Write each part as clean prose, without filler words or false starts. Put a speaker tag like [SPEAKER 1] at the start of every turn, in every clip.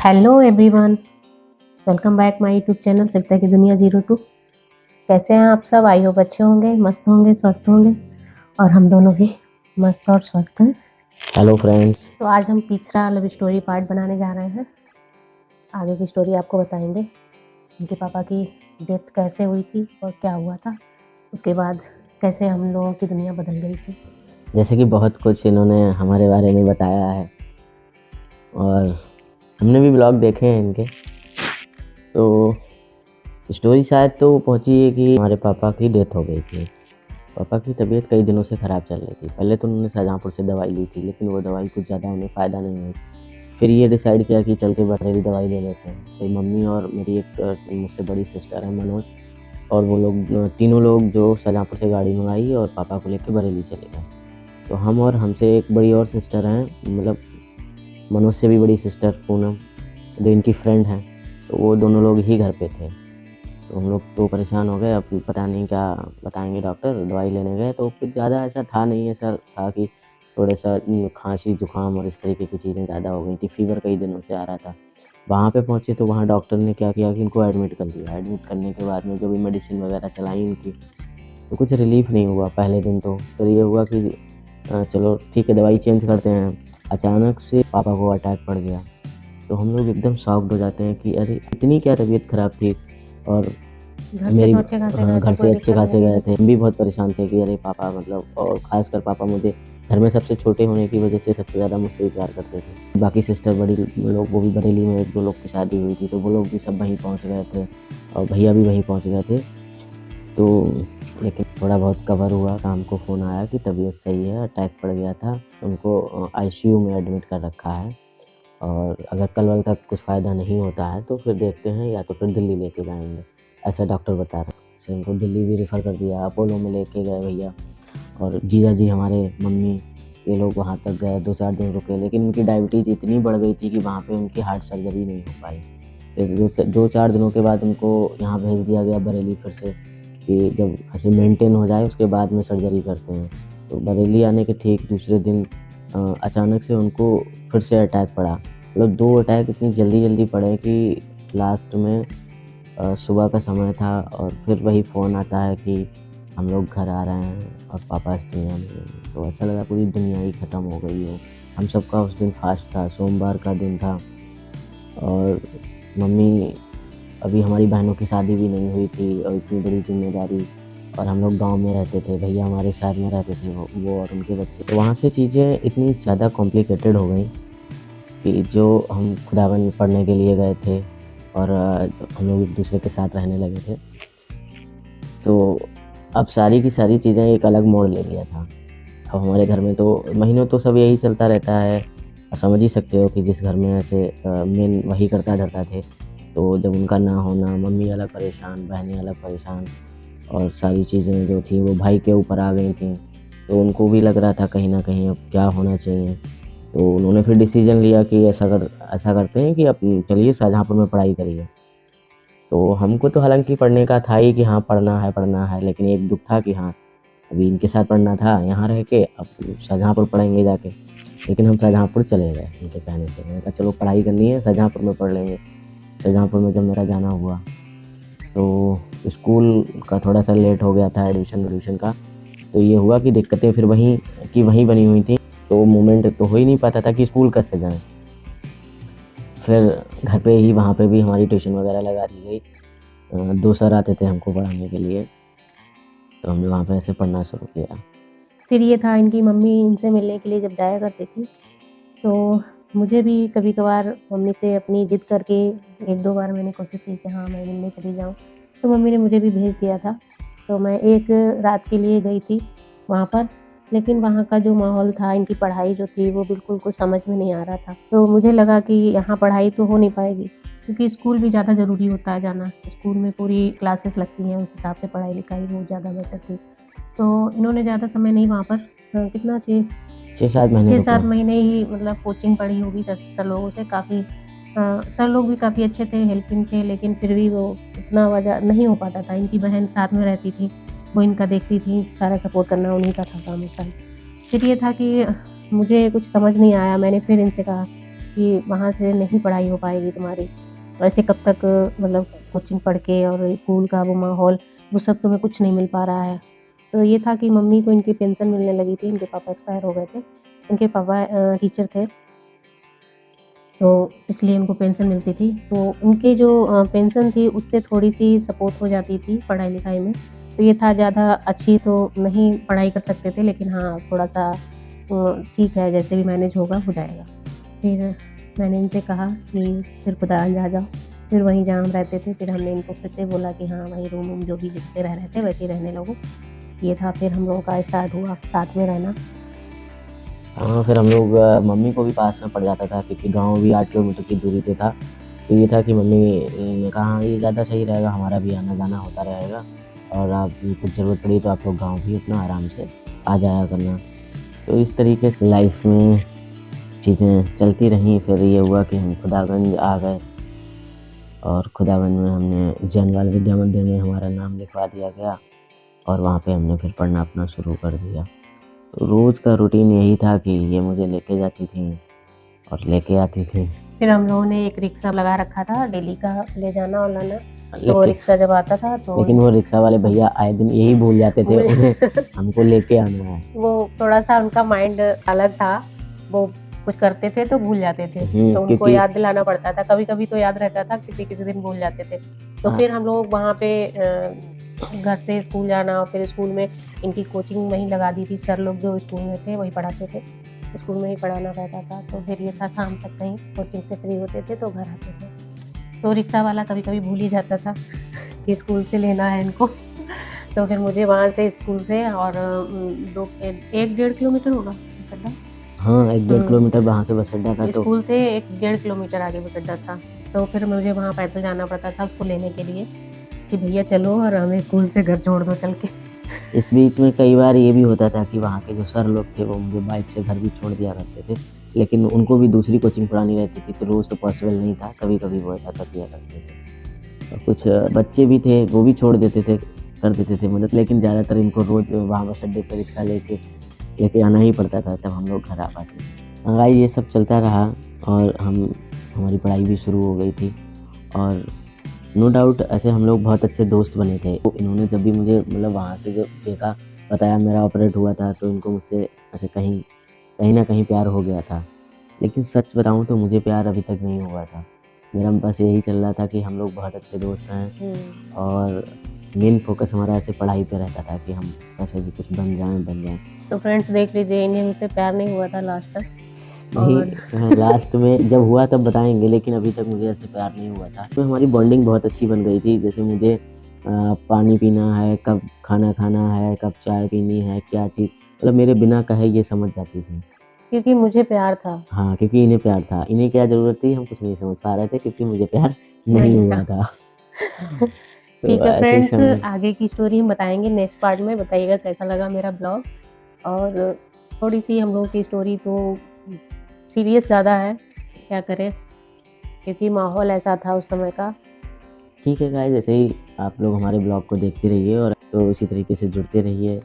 [SPEAKER 1] Hello everyone, welcome back my YouTube channel Savita की दुनिया 02। कैसे हैं आप सब? आई होप अच्छे होंगे, मस्त होंगे, स्वस्थ होंगे और हम दोनों भी मस्त और स्वस्थ हैं।
[SPEAKER 2] Hello friends.
[SPEAKER 1] तो आज हम तीसरा लव स्टोरी पार्ट बनाने जा रहे हैं। आगे की स्टोरी आपको बताएंगे, उनके पापा की डेथ कैसे हुई थी और क्या हुआ था, उसके बाद कैसे हम लोगों की दुनिया बदल गई थी।
[SPEAKER 2] जैसे कि बहुत कुछ इन्होंने हमारे बारे में बताया है और हमने भी ब्लॉग देखे हैं इनके। तो स्टोरी शायद तो पहुंची है कि हमारे पापा की डेथ हो गई थी। पापा की तबीयत कई दिनों से ख़राब चल रही थी। पहले तो उन्होंने शाहजहाँपुर से दवाई ली थी, लेकिन वो दवाई कुछ ज़्यादा उन्हें फ़ायदा नहीं हुई। फिर ये डिसाइड किया कि चल के बरेली दवाई ले लेते हैं। तो मम्मी और मेरी एक मुझसे बड़ी सिस्टर है मनोज, और वो लोग तीनों लोग जो शाहजहाँपुर से गाड़ी मंगाई और पापा को लेकर बरेली चले गए। तो हम और हमसे एक बड़ी और सिस्टर हैं, मतलब मनोज से भी बड़ी सिस्टर पूनम, जो इनकी फ्रेंड हैं। तो वो दोनों लोग ही घर पे थे। तो हम लोग तो परेशान हो गए, अब पता नहीं क्या बताएंगे। डॉक्टर दवाई लेने गए तो कुछ ज़्यादा ऐसा था नहीं। ऐसा था कि थोड़ा सा खांसी जुकाम और इस तरीके की चीज़ें ज़्यादा हो गई थी। फीवर कई दिनों से आ रहा था। वहाँ पे पहुँचे तो वहाँ डॉक्टर ने क्या किया कि इनको एडमिट कर दिया। एडमिट करने के बाद में जो भी मेडिसिन वगैरह चलाई इनकी, तो कुछ रिलीफ़ नहीं हुआ पहले दिन तो। फिर ये हुआ कि चलो ठीक है दवाई चेंज करते हैं। अचानक से पापा को अटैक पड़ गया। तो हम लोग एकदम शॉक्ड हो जाते हैं कि अरे इतनी क्या तबीयत ख़राब थी। और
[SPEAKER 1] घर से
[SPEAKER 2] मेरी
[SPEAKER 1] तो अच्छे खासे
[SPEAKER 2] हाँ,
[SPEAKER 1] गए थे,
[SPEAKER 2] घर
[SPEAKER 1] कोई
[SPEAKER 2] से अच्छे
[SPEAKER 1] दिक्कत
[SPEAKER 2] खासे
[SPEAKER 1] नहीं
[SPEAKER 2] गए
[SPEAKER 1] हुई।
[SPEAKER 2] थे। हम भी बहुत परेशान थे कि अरे पापा, मतलब, और ख़ासकर पापा मुझे घर में सबसे छोटे होने की वजह से सबसे ज़्यादा मुझसे ही प्यार करते थे। बाकी सिस्टर बड़ी लोग वो भी बरेली में 1-2 लोग की शादी हुई थी, तो वो लोग भी सब वहीं पहुँच गए थे और भैया भी वहीं पहुँच गए थे। तो लेकिन थोड़ा बहुत कवर हुआ। शाम को फ़ोन आया कि तबीयत सही है, अटैक पड़ गया था, उनको आईसीयू में एडमिट कर रखा है और अगर कल तक कुछ फ़ायदा नहीं होता है तो फिर देखते हैं, या तो फिर दिल्ली लेके जाएँगे, ऐसा डॉक्टर बता रहे हैं। से उनको दिल्ली भी रेफ़र कर दिया, अपोलो में लेके गए भैया। और जीजा जी हमारे, मम्मी, ये लोग वहाँ तक गए, 2-4 दिन रुके, लेकिन उनकी डायबिटीज़ इतनी बढ़ गई थी कि वहाँ पे उनकी हार्ट सर्जरी नहीं हो पाई। फिर 2-4 दिनों के बाद उनको यहाँ भेज दिया गया बरेली फिर से, कि जब ऐसे मेंटेन हो जाए उसके बाद में सर्जरी करते हैं। तो बरेली आने के ठीक दूसरे दिन अचानक से उनको फिर से अटैक पड़ा। मतलब 2 अटैक इतनी जल्दी-जल्दी पड़े कि लास्ट में सुबह का समय था और फिर वही फ़ोन आता है कि हम लोग घर आ रहे हैं और पापा इस दुनिया में नहीं हैं। तो ऐसा लगा पूरी दुनिया ही ख़त्म हो गई हो। हम सबका उस दिन फास्ट था, सोमवार का दिन था। और मम्मी, अभी हमारी बहनों की शादी भी नहीं हुई थी और इतनी बड़ी ज़िम्मेदारी, और हम लोग गाँव में रहते थे, भैया हमारे शहर में रहते थे, वो और उनके बच्चे। तो वहाँ से चीज़ें इतनी ज़्यादा कॉम्प्लिकेटेड हो गई कि जो हम खुदावन पढ़ने के लिए गए थे और हम लोग एक-दूसरे के साथ रहने लगे थे, तो अब सारी की सारी चीज़ें एक अलग मोड़ ले लिया था। अब हमारे घर में तो महीनों तो सब यही चलता रहता है। आप समझ ही सकते हो कि जिस घर में ऐसे मेन वही करता-धरता थे, तो जब उनका ना होना, मम्मी अलग परेशान, बहनें अलग परेशान, और सारी चीज़ें जो थी वो भाई के ऊपर आ गई थीं। तो उनको भी लग रहा था कहीं न कहीं अब क्या होना चाहिए। तो उन्होंने फिर डिसीज़न लिया कि ऐसा करते हैं कि अब चलिए शाहजहाँपुर में पढ़ाई करिए। तो हमको तो हालाँकि पढ़ने का था ही कि हाँ, पढ़ना है, लेकिन एक दुःख था कि हाँ, अभी इनके साथ पढ़ना था यहाँ रह के, अब शाहजहाँपुर पढ़ेंगे जाके। लेकिन हम शाहजहाँपुर चले गए उनके कहने से। मैंने कहा चलो पढ़ाई करनी है, शाहजहाँपुर में पढ़ लेंगे। शाहजहाँपुर में जब मेरा जाना हुआ, तो स्कूल का थोड़ा-सा लेट हो गया था एडमिशन का। तो ये हुआ कि दिक्कतें फिर वहीं की वहीं बनी हुई थी। तो मूवमेंट तो हो ही नहीं पाता था कि स्कूल कैसे जाएँ। फिर घर पे ही, वहाँ पे भी हमारी ट्यूशन वगैरह लगा दी गई। 2 सर आते थे हमको पढ़ाने के लिए, तो हमने वहाँ पे ऐसे पढ़ना शुरू किया।
[SPEAKER 1] फिर ये था, इनकी मम्मी इनसे मिलने के लिए जब जाया करती थी, तो मुझे भी कभी-कभार मम्मी से अपनी ज़िद करके 1-2 बार मैंने कोशिश की कि हाँ, मैं मिलने चली जाऊँ, तो मम्मी ने मुझे भी भेज दिया था। तो मैं एक रात के लिए गई थी वहाँ पर, लेकिन वहाँ का जो माहौल था, इनकी पढ़ाई जो थी, वो बिल्कुल कुछ समझ में नहीं आ रहा था। तो मुझे लगा कि यहाँ पढ़ाई तो हो नहीं पाएगी, क्योंकि स्कूल भी ज़्यादा ज़रूरी होता है जाना। स्कूल में पूरी क्लासेस लगती हैं, उस हिसाब से पढ़ाई-लिखाई बहुत ज़्यादा बेटर थी। तो इन्होंने ज़्यादा समय नहीं वहाँ पर कितना
[SPEAKER 2] 6-7 महीने रुके।
[SPEAKER 1] 6-7 महीने ही मतलब कोचिंग पढ़ी होगी सर लोगों से। काफ़ी सर लोग भी काफ़ी अच्छे थे, हेल्पिंग थे, लेकिन फिर भी वो उतना वजह नहीं हो पाता था। इनकी बहन साथ में रहती थी, वो इनका देखती थी, सारा सपोर्ट करना उन्हीं का था काम उस टाइम। फिर ये था कि मुझे कुछ समझ नहीं आया, मैंने फिर इनसे कहा कि वहाँ से नहीं पढ़ाई हो पाएगी तुम्हारी, ऐसे कब तक मतलब कोचिंग पढ़ के और स्कूल का वो माहौल, वो सब तुम्हें कुछ नहीं मिल पा रहा है। तो ये था कि मम्मी को इनकी पेंशन मिलने लगी थी, इनके पापा एक्सपायर हो गए थे। इनके पापा टीचर थे, तो इसलिए उनको पेंशन मिलती थी। तो उनकी जो पेंशन थी उससे थोड़ी-सी सपोर्ट हो जाती थी पढ़ाई-लिखाई में। तो ये था, ज़्यादा अच्छी तो नहीं पढ़ाई कर सकते थे, लेकिन हाँ, थोड़ा-सा ठीक है, जैसे भी मैनेज होगा हो जाएगा। फिर मैंने इनसे कहा कि फिर खुदागंज आ जाओ। फिर वहीं जहाँ हम रहते थे, फिर हमने इनको फिर से बोला कि हाँ, वहीं रूम-वूम जो भी जिससे रह रहे थे वैसे ही रहने लगो। ये था, फिर हम लोगों का स्टार्ट हुआ साथ में रहना।
[SPEAKER 2] हाँ, फिर हम लोग मम्मी को भी पास में पड़ जाता था क्योंकि गाँव भी 8 किलोमीटर की दूरी पे था। तो ये था कि मम्मी ने कहा हाँ, ये ज़्यादा सही रहेगा, हमारा भी आना-जाना होता रहेगा और आप कुछ ज़रूरत पड़ी तो आप लोग गाँव भी अपना आराम से आ जाया करना। तो इस तरीके से लाइफ में चीज़ें चलती रहीं। फिर ये हुआ कि हम खुदागंज आ गए और खुदागंज में हमने जैनवाल विद्या मंदिर में हमारा नाम लिखवा दिया गया और वहाँ पे हमने फिर पढ़ना अपना शुरू कर दिया। तो रोज़ का रूटीन यही था कि ये मुझे लेके जाती थीं और लेके आती थीं।
[SPEAKER 1] फिर हम लोगों ने एक रिक्शा लगा रखा था डेली का ले जाना और लाना। तो वो
[SPEAKER 2] लेकिन
[SPEAKER 1] रिक्शा जब आता था तो
[SPEAKER 2] लेकिन वो रिक्शा वाले भैया आए दिन यही भूल जाते थे,
[SPEAKER 1] मुझे
[SPEAKER 2] उन्हें हमको लेके आना है।
[SPEAKER 1] वो थोड़ा-सा उनका माइंड अलग था। वो कुछ करते थे तो भूल जाते थे, तो उनको
[SPEAKER 2] क्योंकि
[SPEAKER 1] याद दिलाना पड़ता था। कभी-कभी तो याद रहता था, किसी-किसी दिन भूल जाते थे। तो फिर हम लोग वहाँ पे घर से स्कूल जाना और फिर स्कूल में इनकी कोचिंग वहीं लगा दी थी। सर लोग जो स्कूल में थे वही पढ़ाते थे। स्कूल में ही पढ़ाना रहता था। तो फिर ये था, शाम तक कहीं कोचिंग से फ्री होते थे तो घर आते थे। तो रिक्शा वाला कभी-कभी भूल ही जाता था कि स्कूल से लेना है इनको। तो फिर मुझे वहाँ से स्कूल से और 1 डेढ़ किलोमीटर होगा बस अड्डा।
[SPEAKER 2] हाँ, 1 डेढ़ किलोमीटर वहाँ से बस अड्डा था। तो
[SPEAKER 1] स्कूल से 1 डेढ़ किलोमीटर आगे बस अड्डा था। तो फिर मुझे वहाँ पैदल जाना पड़ता था उसको लेने के लिए कि भैया चलो और हमें स्कूल से घर छोड़ दो चल के।
[SPEAKER 2] इस बीच में कई बार ये भी होता था कि वहाँ के जो सर लोग थे वो मुझे बाइक से घर भी छोड़ दिया करते थे। लेकिन उनको भी दूसरी कोचिंग पढ़ानी रहती थी तो रोज़ तो पॉसिबल नहीं था, कभी-कभी वो ऐसा कर दिया करते थे। और कुछ बच्चे भी थे वो भी छोड़ देते थे, कर देते थे मदद, लेकिन ज़्यादातर इनको रोज़ वहाँ बस अड्डे पे रिक्शा लेके आना ही पड़ता था, तब हम लोग घर आ पाते थे। हाँ, ये सब चलता रहा और हमारी पढ़ाई भी शुरू हो गई थी और नो डाउट ऐसे हम लोग बहुत अच्छे दोस्त बने थे। तो इन्होंने जब भी मुझे मतलब वहाँ से जब देखा, बताया मेरा ऑपरेट हुआ था तो इनको मुझसे ऐसे कहीं कहीं न कहीं प्यार हो गया था। लेकिन सच बताऊँ तो मुझे प्यार अभी तक नहीं हुआ था। मेरा बस यही चल रहा था कि हम लोग बहुत अच्छे दोस्त हैं और मेन फ़ोकस हमारा ऐसे पढ़ाई पे रहता था कि हम कैसे भी कुछ बन जाएँ।
[SPEAKER 1] तो फ्रेंड्स देख लीजिए, इन्हें मुझसे प्यार नहीं हुआ था लास्ट तक।
[SPEAKER 2] नहीं, लास्ट में जब हुआ तब बताएँगे, लेकिन अभी तक मुझे ऐसे प्यार नहीं हुआ था। तो हमारी बॉन्डिंग बहुत अच्छी बन गई थी। जैसे मुझे पानी पीना है, कब खाना खाना है, कब चाय पीनी है, क्या चीज़, मतलब मेरे बिना कहे ये समझ जाती थी।
[SPEAKER 1] क्योंकि मुझे प्यार था।
[SPEAKER 2] हाँ, क्योंकि इन्हें प्यार था। इन्हें क्या ज़रूरत थी हम कुछ नहीं समझ पा रहे थे क्योंकि मुझे प्यार नहीं
[SPEAKER 1] नहीं
[SPEAKER 2] हुआ
[SPEAKER 1] था।
[SPEAKER 2] था। तो
[SPEAKER 1] ठीक है
[SPEAKER 2] ऐसे
[SPEAKER 1] फ्रेंड्स,
[SPEAKER 2] समय
[SPEAKER 1] आगे की स्टोरी हम बताएँगे नेक्स्ट पार्ट में। बताइएगा कैसा लगा मेरा ब्लॉग। और थोड़ी-सी हम लोगों की स्टोरी तो सीरियस ज़्यादा है, क्या करें, क्योंकि माहौल ऐसा था उस समय का।
[SPEAKER 2] ठीक है गाइस, ऐसे ही आप लोग हमारे ब्लॉग को देखते रहिए और तो इसी तरीके से जुड़ते रहिए।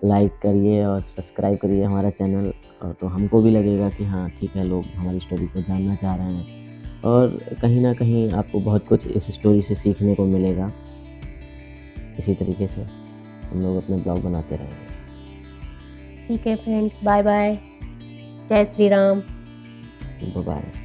[SPEAKER 2] लाइक करिए और सब्सक्राइब करिए हमारा चैनल और तो हमको भी लगेगा कि हाँ ठीक है, लोग हमारी स्टोरी को जानना चाह रहे हैं और कहीं न कहीं आपको बहुत कुछ इस स्टोरी से सीखने को मिलेगा। इसी तरीके से हम लोग अपने ब्लॉग बनाते रहेंगे।
[SPEAKER 1] ठीक है फ्रेंड्स, बाय बाय। जय श्री राम।
[SPEAKER 2] Bye bye.